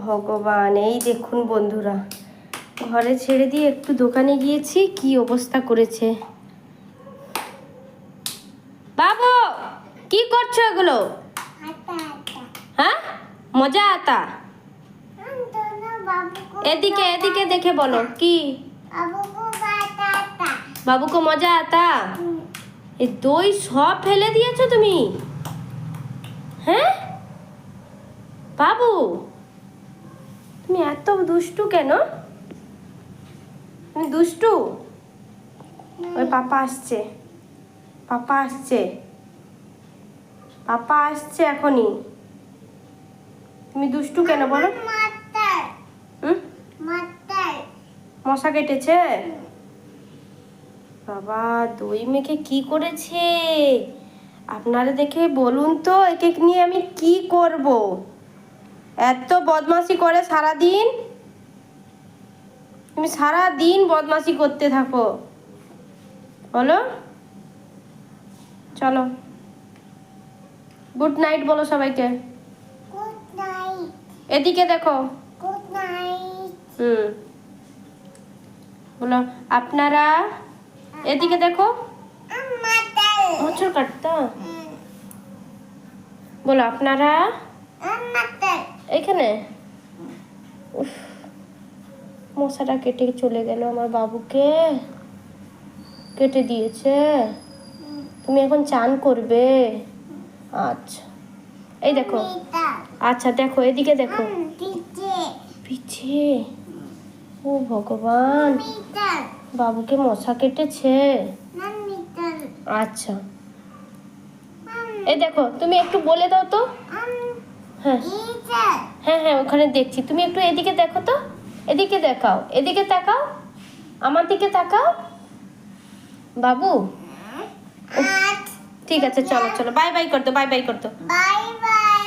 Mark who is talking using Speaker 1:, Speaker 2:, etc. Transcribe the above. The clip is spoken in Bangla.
Speaker 1: ভগবান, এই দেখুন বন্ধুরা, ঘরে ছেড়ে দিয়ে একটু দোকানে গিয়েছি, কি অবস্থা করেছে। বাবু কি করছো এগুলো? হ্যাঁ, মজা আতা। এদিকে এদিকে দেখে বলো কি? বাবুকে মজা আতা। এই দই সব ফেলে দিয়েছো তুমি? হ্যাঁ বাবু, তুমি এত দুষ্টু কেন? তুমি দুষ্টু। ওই পাপা আসছে, পাপা আসছে, পাপা আসছে এখনই। তুমি দুষ্টু কেন বলো? মশা কেটেছে? বাবা, দই মেখে কি করেছে আপনারা দেখে বলুন তো, একে নিয়ে আমি কি করব? এত বদমাশি করে সারাদিন। তুমি সারাদিন বদমাশি করতে থাকো। বলো, চলো গুড নাইট বলো সবাইকে।
Speaker 2: Good night.
Speaker 1: এদিকে দেখো।
Speaker 2: Good night.
Speaker 1: বলো আপনারা। এদিকে দেখো। মোচড় কাটতা। বলো আপনারা। এখানে। উফ, মশাটা কেটে চলে গেল, আমার বাবুকে কেটে দিয়েছে। তুমি এখন চান করবে? আচ্ছা, এই দেখো। আচ্ছা দেখো, এদিকে দেখো। পিছে। ও ভগবান, বাবুকে মশা কেটেছে। আচ্ছা, এই দেখো, তুমি একটু বলে দাও তো। হ্যাঁ হ্যাঁ হ্যাঁ, ওখানে দেখছি। তুমি একটু এদিকে দেখো তো, এদিকে দেখাও, এদিকে তাকাও, আমার দিকে তাকাও। বাবু, ঠিক আছে, চলো চলো, বাই বাই করতো, বাই বাই করতো।
Speaker 2: Bye bye.